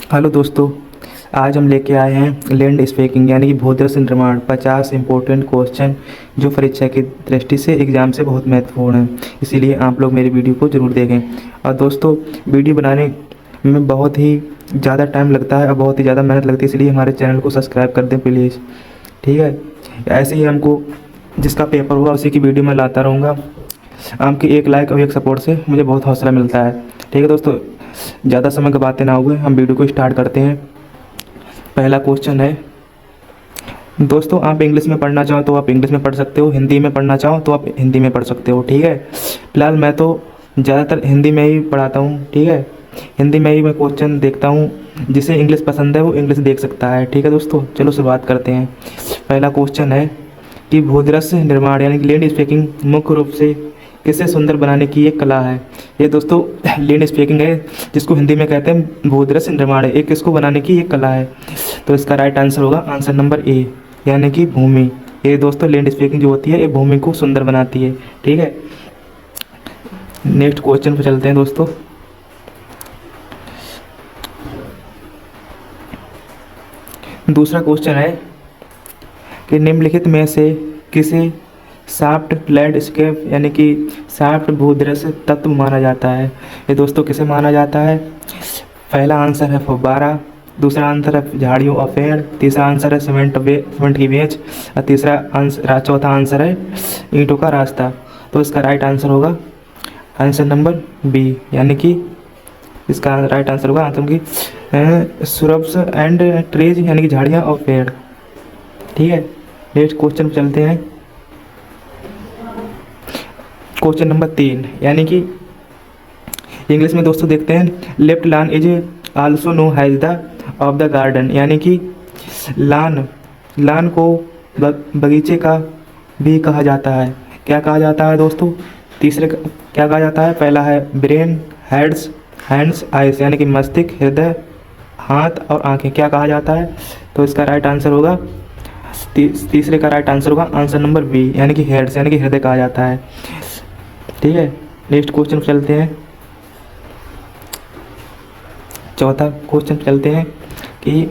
Hello दोस्तों, आज हम लेके आए हैं लैंड स्पीकिंग यानी कि भूदृश्य निर्माण 50 इम्पोर्टेंट क्वेश्चन जो परीक्षा की दृष्टि से एग्ज़ाम से बहुत महत्वपूर्ण है। इसीलिए आप लोग मेरी वीडियो को ज़रूर देखें। और दोस्तों, वीडियो बनाने में बहुत ही ज़्यादा टाइम लगता है और बहुत ही ज़्यादा मेहनत लगती है, इसलिए हमारे चैनल को सब्सक्राइब कर दें प्लीज़। ठीक है, ऐसे ही हमको जिसका पेपर होगा उसी की वीडियो मैं लाता रहूँगा। आपकी एक लाइक और एक सपोर्ट से मुझे बहुत हौसला मिलता है। ठीक है दोस्तों, ज़्यादा समय की बातें ना हुए, हम वीडियो को स्टार्ट करते हैं। पहला क्वेश्चन है दोस्तों, आप इंग्लिश में पढ़ना चाहो तो आप इंग्लिश में पढ़ सकते हो, हिंदी में पढ़ना चाहो तो आप हिंदी में पढ़ सकते हो। ठीक है, फिलहाल मैं तो ज़्यादातर हिंदी में ही पढ़ाता हूँ। ठीक है, हिंदी में ही मैं क्वेश्चन देखता हूँ। जिसे इंग्लिश पसंद है वो इंग्लिश देख सकता है। ठीक है दोस्तों, चलो शुरुआत करते हैं। पहला क्वेश्चन है कि भूदृश्य निर्माण यानी कि लैंड स्पीकिंग मुख्य रूप से किसे सुंदर बनाने की एक कला है। ये दोस्तों लैंड स्पीकिंग है, जिसको हिंदी में कहते हैं भूदृश्य निर्माण, एक इसको बनाने की एक कला है। तो इसका राइट आंसर होगा आंसर नंबर ए, यानी कि भूमि। ये दोस्तों लैंड स्पीकिंग जो होती है ये भूमि को सुंदर बनाती है। ठीक है, नेक्स्ट क्वेश्चन पर चलते हैं दोस्तों। दूसरा क्वेश्चन है कि निम्नलिखित में से किसे सॉफ्ट लैंडस्केप यानी कि सॉफ्ट भूदृश्य तत्व माना जाता है। ये दोस्तों किसे माना जाता है। पहला आंसर है फव्वारा, दूसरा आंसर है झाड़ियों और पेड़, तीसरा आंसर है सीमेंट की बेंच और चौथा आंसर है ईंटों का रास्ता। तो इसका राइट आंसर होगा आंसर नंबर बी, यानी कि इसका राइट आंसर होगा आंसर की सुरब्स एंड ट्रीज यानी कि झाड़ियाँ और पेड़। ठीक है, नेक्स्ट क्वेश्चन पे चलते हैं। क्वेश्चन नंबर 3 यानी कि इंग्लिश में दोस्तों देखते हैं left lawn is also no has the of the garden, यानी कि लॉन को बगीचे का भी कहा जाता है। क्या कहा जाता है दोस्तों। क्या कहा जाता है। पहला है ब्रेन, हैंड्स, आइस यानी कि मस्तिष्क, हृदय, हाथ और आंखें। क्या कहा जाता है। तो इसका राइट आंसर होगा तीसरे का राइट आंसर होगा आंसर नंबर बी, यानी कि हेड्स यानी कि हृदय कहा जाता है। ठीक है, नेक्स्ट क्वेश्चन चलते हैं। चौथा क्वेश्चन चलते हैं कि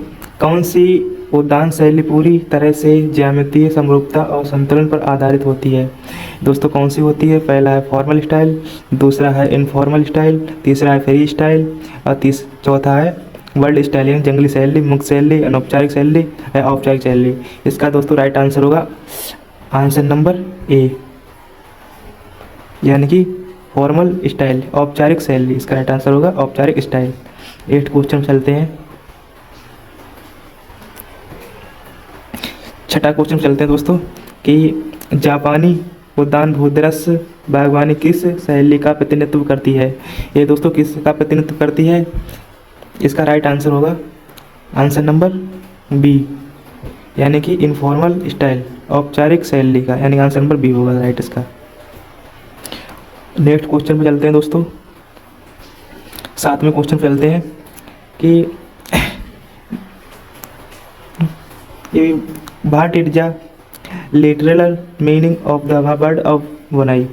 कौन सी उद्यान शैली पूरी तरह से ज्यामितीय समरूपता और संतुलन पर आधारित होती है। दोस्तों कौन सी होती है। पहला है फॉर्मल स्टाइल, दूसरा है इनफॉर्मल स्टाइल, तीसरा है फ्री स्टाइल और चौथा है वर्ल्ड स्टाइल यानी जंगली शैली, मुक्त शैली, अनौपचारिक शैली या औपचारिक शैली। इसका दोस्तों राइट आंसर होगा आंसर नंबर ए, यानी कि फॉर्मल स्टाइल, औपचारिक शैली। इसका राइट आंसर होगा औपचारिक स्टाइल। 8 क्वेश्चन चलते हैं। छठा क्वेश्चन चलते हैं दोस्तों कि जापानी उद्यान भूदृश्य बागवानी किस शैली का प्रतिनिधित्व करती है। ये दोस्तों किस का प्रतिनिधित्व करती है। इसका राइट आंसर होगा आंसर नंबर बी, यानी कि इनफॉर्मल स्टाइल, औपचारिक शैली का, यानी आंसर नंबर बी होगा राइट इसका। नेक्स्ट क्वेश्चन पे चलते हैं दोस्तों। 7वें क्वेश्चन पे चलते हैं कि what is the literal meaning of the word of Bonai,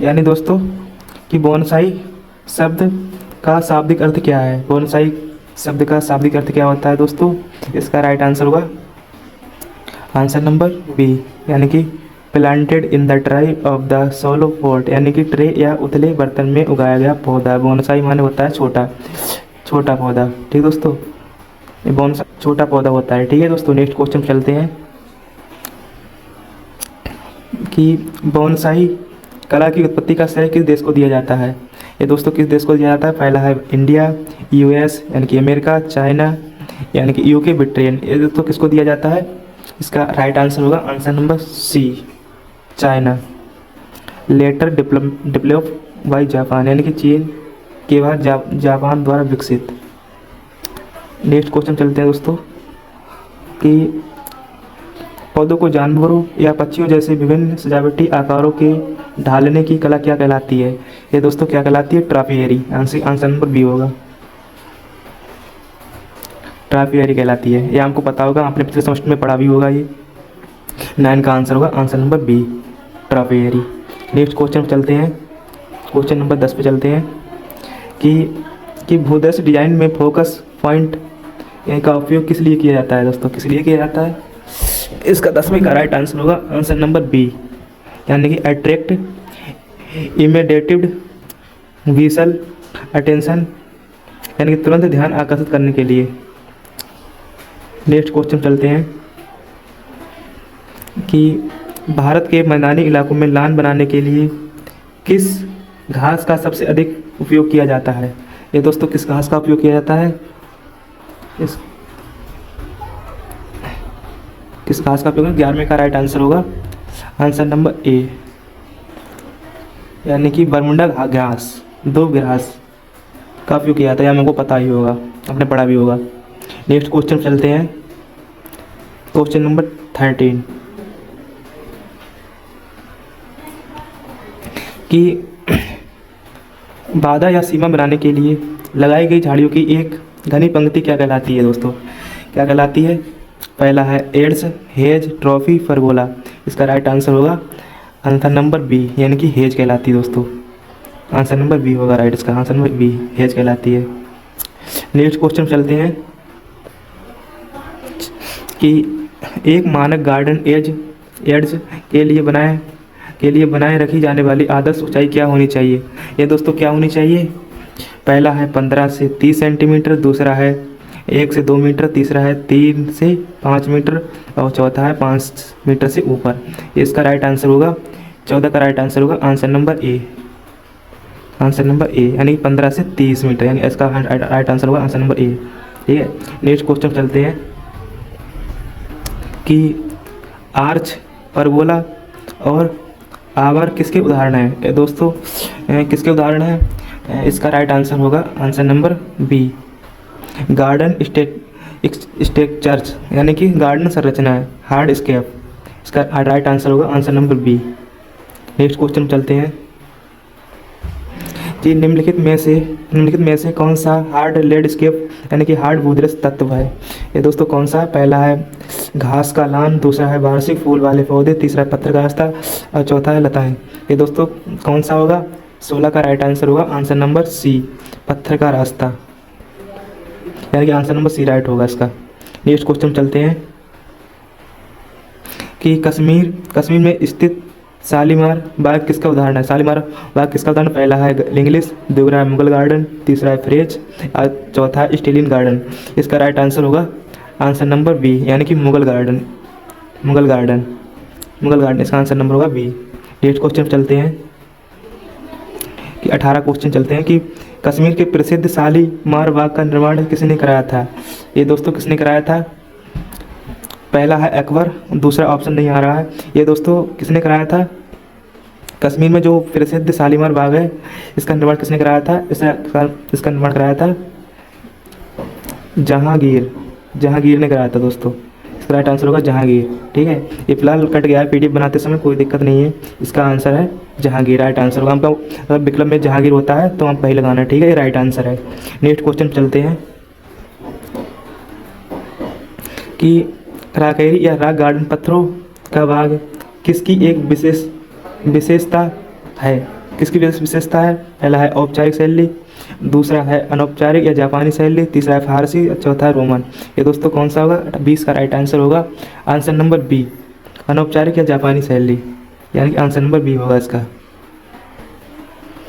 यानी दोस्तों कि बोनसाई शब्द का शाब्दिक अर्थ क्या है। बोनसाई शब्द का शाब्दिक अर्थ क्या होता है दोस्तों। इसका राइट आंसर होगा आंसर नंबर बी, यानी कि planted in the tray of the solo pot, यानी कि ट्रे या उथले बर्तन में उगाया गया पौधा। बोनसाई माने होता है छोटा पौधा। ठीक दोस्तों, ये बोनसाई छोटा पौधा होता है। ठीक है दोस्तों, नेक्स्ट क्वेश्चन चलते हैं कि बोनसाई कला की उत्पत्ति का श्रेय किस देश को दिया जाता है। ये दोस्तों किस देश को दिया जाता है। पहला है इंडिया, यूएस यानी कि अमेरिका, चाइना यानी कि यूके, ब्रिटेन। ये दोस्तों किसको दिया जाता है। इसका राइट आंसर होगा answer number C, China. Later develop by Japan, यानी कि चीन के बाद जापान द्वारा विकसित। नेक्स्ट क्वेश्चन चलते हैं दोस्तों कि पौधों को जानवरों या पक्षियों जैसे विभिन्न सजावटी आकारों के ढालने की कला क्या कहलाती है। ये दोस्तों क्या कहलाती है। ट्रापियरी, आंसर नंबर बी होगा, ट्रापियरी कहलाती है। ये हमको पता होगा, आपने पिछले सेमेस्टर में पढ़ा भी होगा। ये 9 का आंसर होगा आंसर नंबर बी, ट्रापियरी। नेक्स्ट क्वेश्चन चलते हैं, क्वेश्चन नंबर 10 पे चलते हैं कि कि भूदृश्य डिजाइन में फोकस पॉइंट का उपयोग किस लिए किया जाता है दोस्तों, किस लिए किया जाता है? इसका 10वीं का राइट आंसर होगा आंसर नंबर बी, यानी कि अट्रैक्ट इमीडिएटेड विजुअल अटेंशन, यानी कि तुरंत ध्यान आकर्षित करने के लिए। नेक्स्ट क्वेश्चन चलते हैं कि भारत के मैदानी इलाकों में लान बनाने के लिए किस घास का सबसे अधिक उपयोग किया जाता है? ये दोस्तों किस घास का उपयोग किया जाता है? किस घास का उपयोग? 11वें का राइट आंसर होगा आंसर नंबर ए, यानी कि बरमुंडा घास, दो घास का उपयोग किया जाता है, या मेरे को पता ही होगा, आपने पढ़ा भी होगा। नेक्स्ट क्वेश्चन चलते हैं, क्वेश्चन नंबर 13 कि बाधा या सीमा बनाने के लिए लगाई गई झाड़ियों की एक घनी पंक्ति क्या कहलाती है दोस्तों? क्या कहलाती है? पहला है एड्स, हेज, ट्रॉफी, परगोला। इसका राइट आंसर होगा आंसर नंबर बी, यानी कि हेज कहलाती है दोस्तों। आंसर नंबर बी होगा राइट, इसका आंसर नंबर बी, हेज कहलाती है। नेक्स्ट क्वेश्चन चलते हैं कि एक मानक गार्डन एड्स के लिए बनाए रखी जाने वाली आदर्श ऊंचाई क्या होनी चाहिए? ये दोस्तों क्या होनी चाहिए? पहला है 15 से 30 सेंटीमीटर, दूसरा है 1 से 2 मीटर, तीसरा है 3 से 5 मीटर और चौथा है 5 मीटर से ऊपर। इसका राइट आंसर होगा 14 का राइट आंसर होगा answer number A, answer number A, यानी 15 से 30 मीटर, यानी इसका राइट आंसर होगा आंसर नंबर ए। ठीक है, नेक्स्ट क्वेश्चन चलते हैं कि आर्च, परगोला और आवर किसके उदाहरण हैं? दोस्तों किसके उदाहरण हैं? इसका राइट आंसर होगा answer number B, garden structures, यानी कि गार्डन संरचना है, हार्ड स्केप। इसका राइट आंसर होगा answer number B. Next question चलते हैं कि निम्नलिखित में से कौन सा हार्ड लैंडस्केप यानी कि हार्ड भूदृश्य तत्व है? ये दोस्तों कौन सा है? पहला है घास का लान, दूसरा है वार्षिक फूल वाले पौधे, तीसरा है पत्थर का रास्ता और चौथा है लताएं। ये दोस्तों कौन सा होगा? 16 का राइट आंसर होगा आंसर नंबर सी, पत्थर का रास्ता, यानी कि आंसर नंबर सी राइट होगा इसका। नेक्स्ट क्वेश्चन चलते हैं कि कश्मीर में स्थित शालीमार बाग किसका उदाहरण है? शालीमार बाग किसका उदाहरण? पहला है इंग्लिश, दूसरा है मुगल गार्डन, तीसरा है फ्रेंच और चौथा है स्टेलिन गार्डन। इसका राइट आंसर होगा आंसर नंबर बी, यानी कि मुगल गार्डन, इसका आंसर नंबर होगा बी। नेक्स्ट क्वेश्चन चलते हैं कि 18 क्वेश्चन चलते हैं कि कश्मीर के प्रसिद्ध शालीमार बाग का निर्माण किसने कराया था? ये दोस्तों किसने कराया था? पहला है अकबर, दूसरा ऑप्शन नहीं आ रहा है। ये दोस्तों किसने कराया था? कश्मीर में जो प्रसिद्ध शालीमार बाग है इसका निर्माण किसने कराया था? इसका निर्माण कराया था जहांगीर ने कराया था दोस्तों। इसका राइट आंसर होगा जहांगीर। ठीक है, ये फिलहाल कट गया है पीडीएफ बनाते समय, कोई दिक्कत नहीं है। इसका आंसर है जहांगीर, राइट आंसर होगा। हमको अगर विकल्प में जहांगीर होता है तो हम पहले लगाना है। ठीक है, ये राइट आंसर है। नेक्स्ट क्वेश्चन चलते हैं कि राकेरी या रॉक गार्डन पत्थरों का बाग किसकी एक विशेषता है? किसकी विशेषता है? पहला है औपचारिक शैली, दूसरा है अनौपचारिक या जापानी शैली, तीसरा है फारसी, चौथा है रोमन। ये दोस्तों कौन सा होगा? 20 का राइट आंसर होगा आंसर नंबर बी, अनौपचारिक या जापानी शैली, यानी कि आंसर नंबर बी होगा इसका।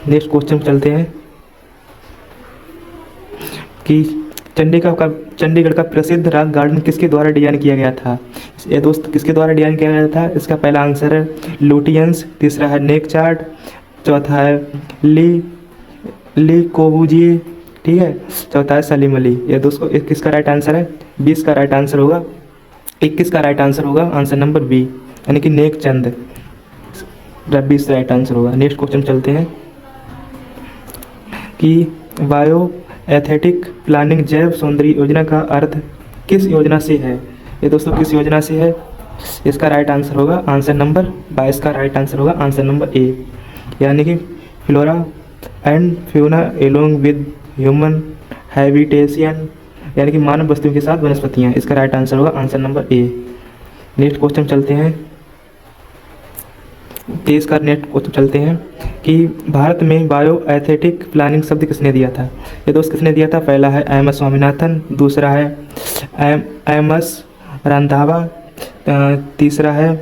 नेक्स्ट क्वेश्चन चलते हैं कि चंडीगढ़ का प्रसिद्ध रॉक गार्डन किसके द्वारा डिजाइन किया गया था? ये दोस्त किसके द्वारा डिजाइन किया गया था? इसका पहला आंसर है लुटियंस, तीसरा है नेक चार्ट, चौथा है ली कोबूजिए, ठीक है, चौथा है सलीम अली। ये दोस्तों किसका राइट आंसर है? 20 का राइट आंसर होगा, 21 का राइट आंसर होगा आंसर नंबर बी, यानी कि नेक चंद, 20 राइट आंसर होगा। नेक्स्ट क्वेश्चन चलते हैं कि बायो एथेटिक प्लानिंग जैव सौंदर्य योजना का अर्थ किस योजना से है? ये दोस्तों किस योजना से है? इसका राइट आंसर होगा आंसर नंबर 22 का राइट आंसर होगा आंसर नंबर ए, यानी कि flora and fauna along with human habitation, यानी कि मानव वस्तुओं के साथ वनस्पतियाँ। इसका राइट आंसर होगा answer number A. Next question चलते हैं तेईस का नेट क्वेश्चन चलते हैं कि भारत में बायो एथेटिक प्लानिंग शब्द किसने दिया था। ये दोस्त किसने दिया था। पहला है एम एस स्वामीनाथन, दूसरा है एम एस रंधावा, तीसरा है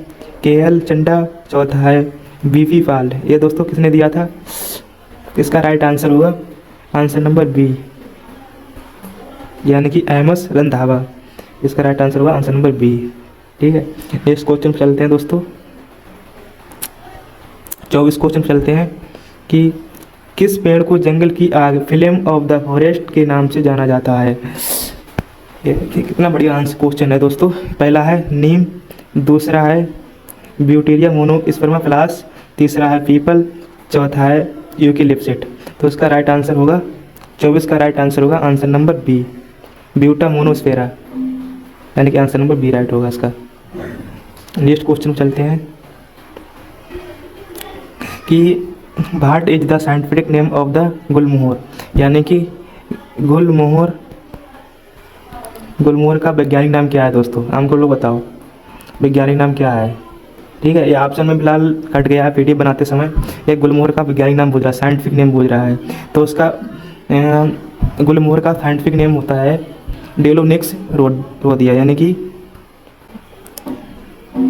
के एल चंडा, चौथा है वी पाल। ये दोस्तों किसने दिया था। इसका राइट आंसर होगा आंसर नंबर बी, यानी कि एम एस रंधावा। इसका राइट आंसर होगा आंसर नंबर बी। ठीक है, नेक्स्ट क्वेश्चन चलते हैं दोस्तों। 24 क्वेश्चन चलते हैं कि किस पेड़ को जंगल की आग फिल्म ऑफ द फॉरेस्ट के नाम से जाना जाता है। ये कितना बढ़िया आंसर क्वेश्चन है दोस्तों। पहला है नीम, दूसरा है ब्यूटेरिया मोनोस्पर्मा, तीसरा है पीपल, चौथा है यूकेलिप्टस। तो इसका राइट आंसर होगा 24 का राइट आंसर होगा आंसर नंबर बी, ब्यूटा मोनोस्फेरा, यानी कि आंसर नंबर बी राइट होगा इसका। नेक्स्ट क्वेश्चन चलते हैं कि what is the scientific name of the gulmohar, यानी कि गुलमोहर का वैज्ञानिक नाम क्या है दोस्तों। हमको लोग बताओ वैज्ञानिक नाम क्या है। ठीक है, ये ऑप्शन में फिलहाल कट गया है पीडीएफ बनाते समय। एक गुलमोहर का वैज्ञानिक नाम पूछ रहा है, साइंटिफिक नेम पूछ रहा है। तो उसका गुलमोहर का साइंटिफिक नेम होता है डेलोनिक्स रोदिया, यानी कि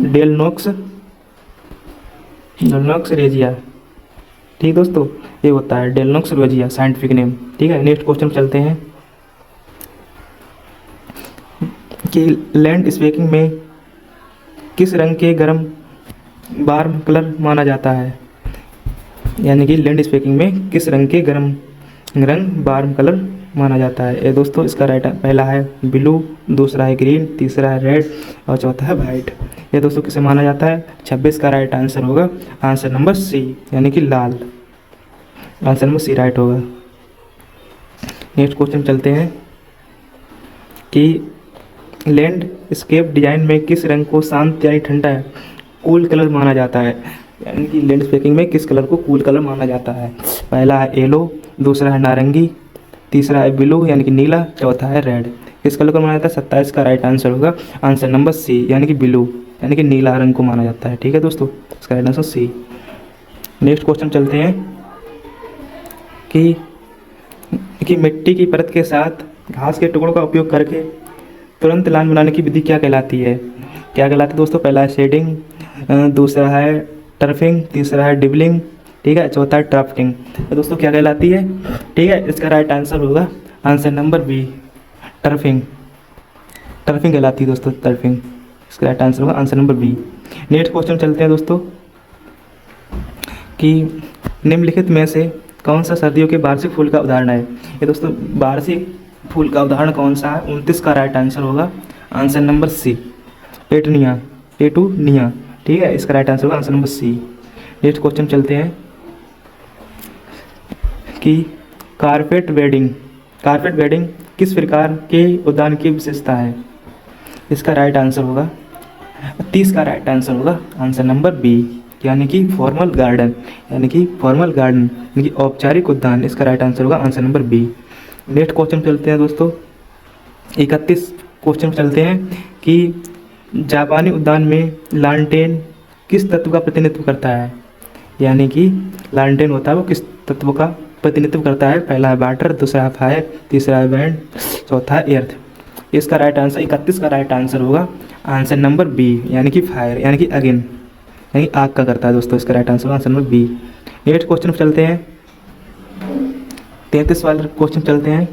डेलनोक्स रेजिया। ठीक दोस्तों, ये होता है डेलनोक्स रेजिया साइंटिफिक नेम। ठीक है, नेक्स्ट क्वेश्चन चलते हैं कि लैंड स्केपिंग में किस रंग के गर्म वार्म कलर माना जाता है, यानी कि लैंड स्केपिंग में किस रंग के गर्म रंग वार्म कलर माना जाता है। ये दोस्तों इसका राइट पहला है ब्लू, दूसरा है ग्रीन, तीसरा है रेड और चौथा है वाइट। ये दोस्तों किसे माना जाता है। 26 का राइट आंसर होगा आंसर नंबर सी, यानी कि लाल। आंसर नंबर सी राइट होगा। नेक्स्ट क्वेश्चन चलते हैं कि लैंडस्केप डिजाइन में किस रंग को शांत यानी ठंडा कूल कलर माना जाता है, यानी कि लैंडस्केपिंग में किस कलर को कूल कलर माना जाता है। पहला है येलो, दूसरा है नारंगी, तीसरा है ब्लू यानी कि नीला, चौथा है रेड। किस कलर को माना जाता है। 27 का राइट आंसर होगा आंसर नंबर सी, यानी कि ब्लू, यानी कि नीला रंग को माना जाता है। ठीक है दोस्तों, इसका right answer C. Next question चलते हैं कि मिट्टी की परत के साथ घास के टुकड़ों का उपयोग करके तुरंत लाइन बनाने की विधि क्या कहलाती है। क्या कहलाती है दोस्तों। पहला है शेडिंग, दूसरा है टर्फिंग, तीसरा है डिबलिंग, ठीक है, चौथा है ड्राफ्टिंग। तो दोस्तों क्या कहलाती है। ठीक है, इसका राइट आंसर होगा answer number B, turfing. Turfing कहलाती है दोस्तों, टर्फिंग। इसका राइट आंसर होगा answer number B. Next question चलते हैं दोस्तों कि निम्नलिखित में से कौन सा सर्दियों के वार्षिक फूल का उदाहरण है। ये दोस्तों वार्षिक फूल का उदाहरण कौन सा है। 29 का राइट आंसर होगा आंसर नंबर सी, पेटूनिया। ठीक है, इसका राइट आंसर होगा answer number C. Next question चलते हैं कि कारपेट बेडिंग किस प्रकार के उद्यान की विशेषता है। इसका राइट आंसर होगा 30 का राइट आंसर होगा आंसर नंबर बी, यानी कि फॉर्मल गार्डन, यानी कि औपचारिक उद्यान। इसका राइट आंसर होगा answer number B. Next question चलते हैं दोस्तों 31 क्वेश्चन चलते हैं कि जापानी उद्यान में लालटेन किस तत्व का प्रतिनिधित्व करता है, यानी कि लालटेन होता है वो किस तत्व का प्रतिनिधित्व करता है। पहला है वाटर, दूसरा है फायर, तीसरा है विंड, चौथा है एर्थ। इसका राइट आंसर 31 का राइट आंसर होगा आंसर नंबर बी, यानी कि फायर, यानी कि अगेन, यानी आग का करता है दोस्तों। इसका राइट आंसर होगा answer number B. Next question चलते हैं 33 वाला क्वेश्चन चलते हैं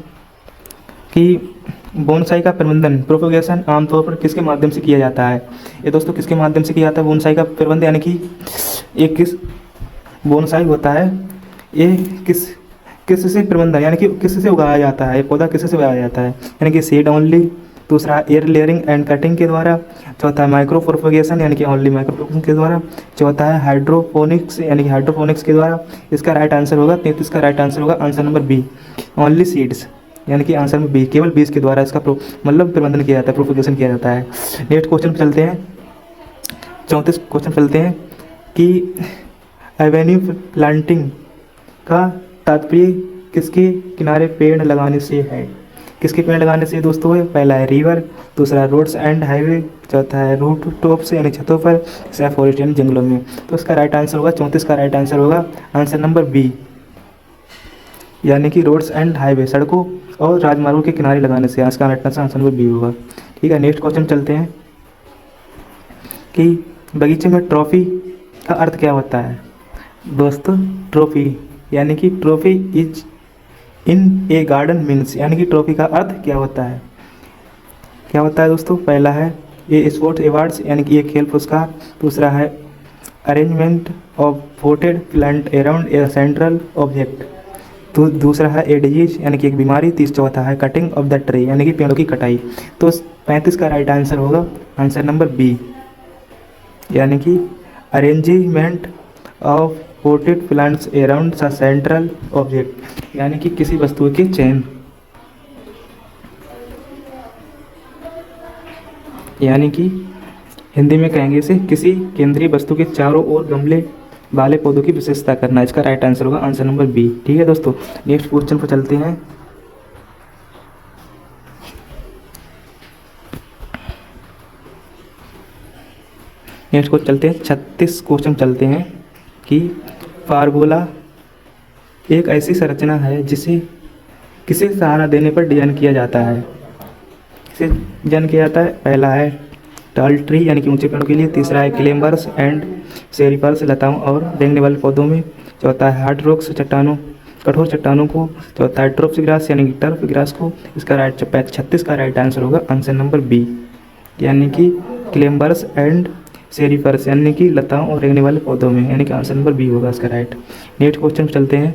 कि बोनसाई का प्रबंधन प्रोपोगेशन आमतौर पर किसके माध्यम से किया जाता है। ये दोस्तों किसके माध्यम से किया जाता है बोनसाई का प्रबंधन, यानी कि एक किस बोनसाई होता है ये किससे प्रबंधन, यानी कि किससे उगाया जाता है, पौधा किससे उगाया जाता है, यानी कि सीड ओनली, दूसरा एयर लेयरिंग एंड कटिंग के द्वारा, चौथा है माइक्रो प्रोपोगेशन यानी कि ओनली माइक्रो प्रोपोगेशन के द्वारा, चौथा है हाइड्रोपोनिक्स यानी कि हाइड्रोपोनिक्स के द्वारा। इसका राइट आंसर होगा 33 का राइट आंसर होगा answer number B, only seeds, यानी कि आंसर में बी, केवल बीज के द्वारा इसका मतलब प्रबंधन किया जाता है, प्रोपोगेशन किया जाता है। नेक्स्ट क्वेश्चन चलते हैं 34 क्वेश्चन चलते हैं कि एवेन्यू प्लांटिंग का तात्पर्य किसके किनारे पेड़ लगाने से है। किसके पेड़ लगाने से दोस्तों है? पहला है रिवर, दूसरा रोड्स एंड हाईवे, चौथा है रूट टॉप से यानी छतों पर, तीसरा फॉरेस्ट यानी जंगलों में। तो इसका राइट आंसर होगा 34 का राइट आंसर होगा आंसर नंबर बी, यानी कि रोड्स एंड हाईवे सड़कों और राजमार्गों के किनारे लगाने से। इसका राइट आंसर नंबर बी होगा। ठीक है, नेक्स्ट क्वेश्चन चलते हैं कि बगीचे में ट्रॉफी का अर्थ क्या होता है? दोस्तों ट्रॉफी यानी कि trophy is in A garden means, यानी कि ट्रॉफी का अर्थ क्या होता है? क्या होता है दोस्तों? पहला है ए स्पोर्ट्स अवार्ड्स यानी कि ये खेल पुरस्कार, दूसरा है arrangement of potted plant around a central object, तो दूसरा है ए डिजीज यानी कि एक बीमारी, चौथा है कटिंग ऑफ द ट्री यानी कि पेड़ों की कटाई। तो 35 का राइट आंसर होगा आंसर नंबर बी, यानी कि arrangement of potted plants around the central object, यानी कि किसी वस्तु के चयन, यानी कि हिंदी में कहेंगे इसे किसी केंद्रीय वस्तु के चारों ओर गमले वाले पौधों की विशेषता करना। इसका राइट आंसर होगा आंसर नंबर बी। ठीक है दोस्तों, नेक्स्ट क्वेश्चन पर चलते हैं। नेक्स्ट क्वेश्चन चलते हैं 36 क्वेश्चन चलते हैं कि फार्गोला एक ऐसी संरचना है जिसे किसे सहारा देने पर डिजाइन किया जाता है? किसे डिजाइन किया जाता है? पहला है टॉल ट्री यानी कि ऊंचे पेड़ों के लिए, तीसरा है क्लेम्बर्स एंड सेरिपर्स लताओं और रेंगने वाले पौधों में, चौथा है हार्ड रॉक्स चट्टानों कठोर चट्टानों को, चौथा है ट्रॉप्स ग्रास यानी कि टर्फ ग्रास को। इसका राइट 36 का राइट आंसर होगा आंसर नंबर बी, यानी कि क्लेम्बर्स एंड सेरिपर्स यानी कि लताओं और रेंगने वाले पौधों में, यानी कि आंसर नंबर बी होगा इसका राइट। नेक्स्ट क्वेश्चन चलते हैं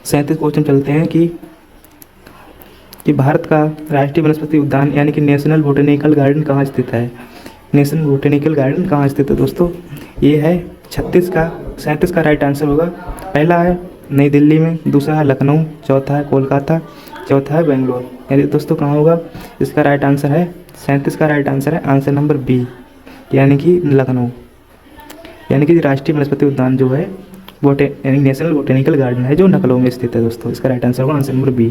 37 क्वेश्चन चलते हैं कि भारत का राष्ट्रीय वनस्पति उद्यान यानी कि नेशनल बोटेनिकल गार्डन कहाँ स्थित है? नेशनल बोटेनिकल गार्डन कहाँ स्थित है दोस्तों? ये है 37 का राइट आंसर होगा। पहला है नई दिल्ली में, दूसरा है लखनऊ, चौथा है कोलकाता, चौथा है बेंगलोर। यानी दोस्तों कहाँ होगा? इसका राइट आंसर है 37 का राइट आंसर है आंसर नंबर बी, यानी कि लखनऊ, यानी कि राष्ट्रीय वनस्पति उद्यान जो है यानी नेशनल बोटेनिकल गार्डन है जो लखनऊ में स्थित है दोस्तों। इसका राइट आंसर होगा answer number B.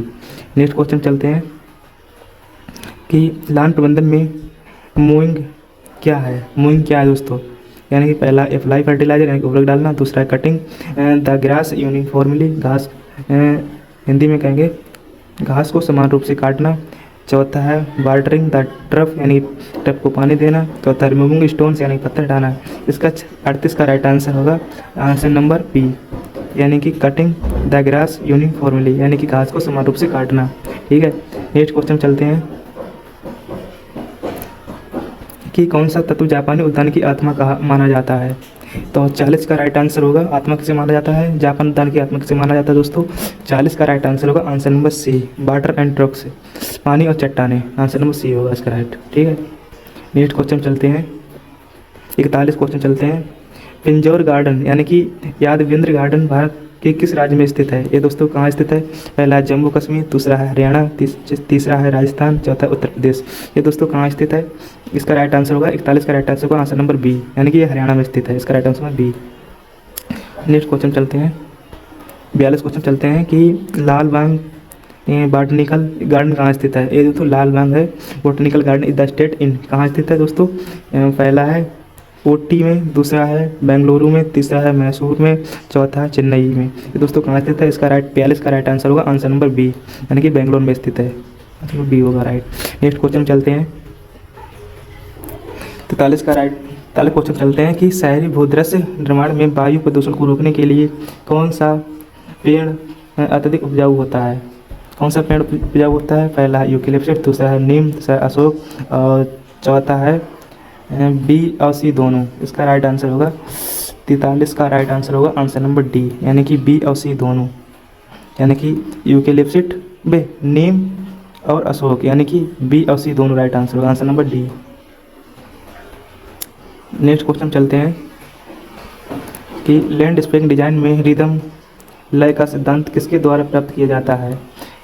Next question चलते हैं कि लान प्रबंधन में मूविंग क्या है? मूविंग क्या है दोस्तों? यानी कि पहला अप्लाई फर्टिलाइजर यानी कि उर्वरक डालना, दूसरा है कटिंग द ग्रास यूनिफॉर्मली, घास हिंदी में कहेंगे घास को समान रूप से काटना, चौथा है वाटरिंग द ट्रफ यानी ट्रफ को पानी देना, चौथा रिमूविंग स्टोन्स यानी पत्थर हटाना। इसका 38 का राइट आंसर होगा आंसर नंबर बी, यानी कि कटिंग द ग्रास यूनिफॉर्मली यानी कि घास को समान रूप से काटना। ठीक है, नेक्स्ट क्वेश्चन चलते हैं कि कौन सा तत्व जापानी उद्यान की आत्मा कहा माना जाता है? तो 40 का राइट आंसर होगा आत्मा किसे माना जाता है? जापान उद्यान की आत्मा किसे माना जाता है दोस्तों? 40 का राइट आंसर होगा answer number C, water and rocks, पानी और चट्टाने, आंसर नंबर सी होगा इसका राइट। ठीक है, नेक्स्ट क्वेश्चन चलते हैं 41 क्वेश्चन चलते हैं। पिंजौर गार्डन यानी कि यादवेंद्र गार्डन भारत के किस राज्य में स्थित है? ये दोस्तों कहाँ स्थित है? पहला है जम्मू कश्मीर, दूसरा है हरियाणा, तीसरा है राजस्थान, चौथा उत्तर प्रदेश। ये दोस्तों कहाँ स्थित है? इसका राइट आंसर होगा 41 का राइट आंसर होगा आंसर नंबर बी, यानी कि ये हरियाणा में स्थित है। इसका राइट आंसर है बी। नेक्स्ट क्वेश्चन चलते हैं 42 क्वेश्चन चलते हैं कि लाल बाग बॉटनिकल गार्डन कहाँ स्थित है? ये दोस्तों लाल बाग है botanical garden is the state in, कहाँ स्थित है दोस्तों? पहला है ऊटी में, दूसरा है बेंगलुरु में, तीसरा है मैसूर में, चौथा है चेन्नई में। ये दोस्तों कहाँ स्थित है? इसका राइट 42 का राइट आंसर होगा आंसर नंबर बी, यानी कि बेंगलोर में स्थित है, मतलब बी होगा राइट। नेक्स्ट क्वेश्चन चलते हैं 43 क्वेश्चन चलते हैं कि शहरी भूदृश्य निर्माण में वायु प्रदूषण को रोकने के लिए कौन सा पेड़ अत्यधिक उपजाऊ होता है? कौन सा पेड़ उपजाऊ होता है? पहला है यूकेलिप्टस, दूसरा है नीम, तीसरा अशोक और चौथा है बी और सी दोनों। इसका राइट आंसर होगा 43 का राइट आंसर होगा आंसर नंबर डी, यानी कि बी और सी दोनों, यानी कि यूकेलिप्टस बे नीम और अशोक, यानी कि बी और सी दोनों राइट आंसर होगा answer number D. Next question चलते हैं कि लैंडस्केप डिजाइन में रिदम लय का सिद्धांत किसके द्वारा प्राप्त किया जाता है?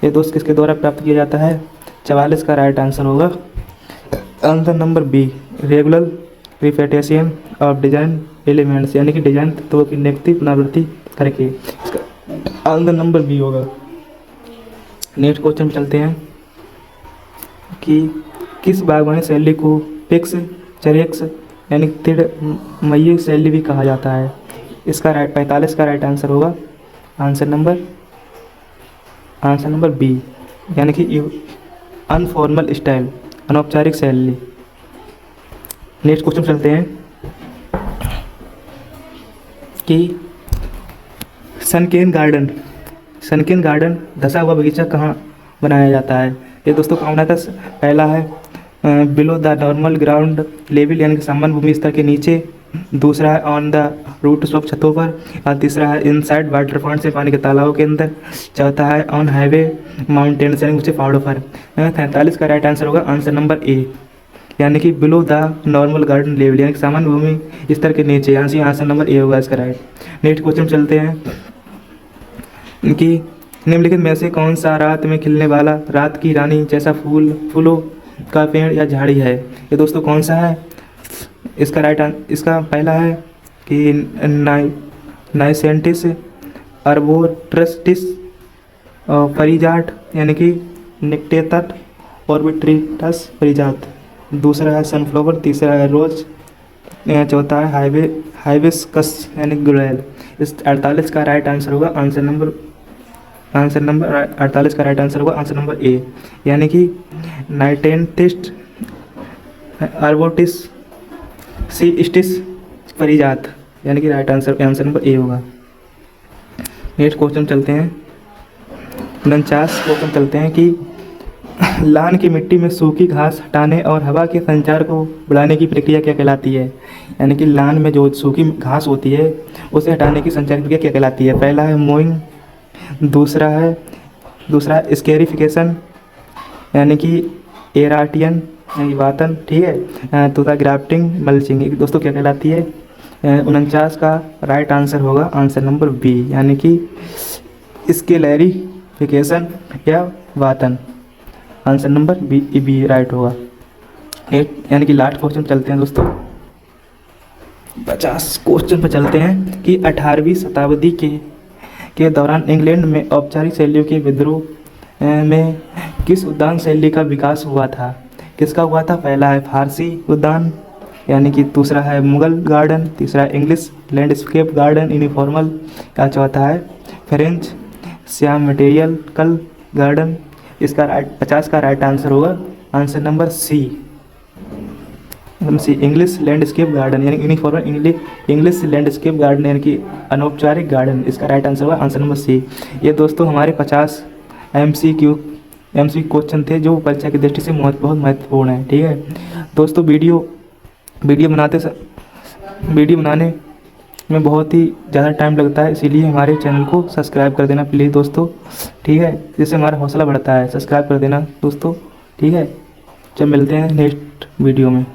ये दोस्त किसके द्वारा प्राप्त किया जाता है? 44 का राइट आंसर होगा answer number B, regular repetition of design elements, यानी कि डिजाइन तत्वों की नियुक्ति पुनरावृत्ति करके। इसका आंसर नंबर बी होगा। नेक्स्ट क्वेश्चन चलते हैं कि किस बागवानी शैली को पिक्स चरेक्स यानी तिड़मयी शैली भी कहा जाता है? इसका 45 का राइट आंसर होगा आंसर नंबर बी, यानी कि अनफॉर्मल स्टाइल, अनौपचारिक शैली। नेक्स्ट क्वेश्चन चलते हैं कि सनकेन गार्डन धसा हुआ बगीचा कहाँ बनाया जाता है? ये दोस्तों कहाँ बनाया था? पहला है below the normal ground level यानी कि सामान्य भूमि स्तर के नीचे, दूसरा है ऑन द रूट स्लोप छतों पर, और तीसरा है इनसाइड वाटर फ्रंट से पानी के तालाबों के अंदर, चौथा है ऑन हाईवे माउंटेन्स यानी ऊंचे पहाड़ों पर। 43 का राइट आंसर होगा आंसर नंबर ए, यानी कि below the normal garden level यानी कि सामान्य भूमि स्तर के नीचे, यहाँ से आंसर नंबर ए होगा इसका राइट। नेक्स्ट क्वेश्चन चलते हैं कि निम्नलिखित में से कौन सा रात में खिलने वाला रात की रानी जैसा फूलों का पेड़ या झाड़ी है? ये दोस्तों कौन सा है? इसका पहला है कि नाइसेंटिस अर्बोट्रस्टिस परिजात यानी कि निक्टेटर ऑर्बिट्रिटस परिजात, दूसरा है सनफ्लावर, तीसरा है रोज, चौथा है हाइबिस्कस यानी गुड़ैल। इस 48 का राइट आंसर होगा आंसर नंबर 48 का राइट आंसर होगा आंसर नंबर ए, यानी कि नाइटेंटिस्ट अर्बोटिस सीस्टिस परिजात, यानी कि राइट आंसर नंबर ए होगा। नेक्स्ट क्वेश्चन चलते हैं 49 क्वेश्चन चलते हैं कि लान की मिट्टी में सूखी घास हटाने और हवा के संचार को बढ़ाने की प्रक्रिया क्या कहलाती है? यानी कि लान में जो सूखी घास होती है उसे हटाने की संचार प्रक्रिया क्या कहलाती है? पहला है मोइंग, दूसरा है स्केरिफिकेशन यानी कि एराटियन यानी वातन, ठीक है, तो ग्राफ्टिंग मल्चिंग दोस्तों क्या कहलाती है? 49 का राइट आंसर होगा आंसर नंबर बी, यानी कि स्केरिफिकेशन या वातन, आंसर नंबर बी राइट होगा। यानी कि लास्ट क्वेश्चन चलते हैं दोस्तों 50 क्वेश्चन पर चलते हैं कि 18वीं शताब्दी के दौरान इंग्लैंड में औपचारिक शैलियों के विद्रोह में किस उद्यान शैली का विकास हुआ था? किसका हुआ था? पहला है फारसी उद्यान, यानी कि दूसरा है मुगल गार्डन, तीसरा है इंग्लिश लैंडस्केप गार्डन यूनिफॉर्मल, या चौथा है फ्रेंच श्याम मटेरियल गार्डन। इसका 50 का राइट आंसर होगा answer number C, English landscape garden यानी यूनिफॉर्मल इंग्लिश लैंडस्केप गार्डन यानी कि अनौपचारिक गार्डन। इसका राइट आंसर होगा आंसर नंबर सी। ये दोस्तों हमारे 50 MCQ क्वेश्चन थे जो परीक्षा की दृष्टि से बहुत महत्वपूर्ण है, ठीक है दोस्तों। वीडियो बनाने में बहुत ही ज़्यादा टाइम लगता है, इसीलिए हमारे चैनल को सब्सक्राइब कर देना प्लीज़ दोस्तों, ठीक है, जिससे हमारा हौसला बढ़ता है। सब्सक्राइब कर देना दोस्तों, ठीक है। जब मिलते हैं नेक्स्ट वीडियो में।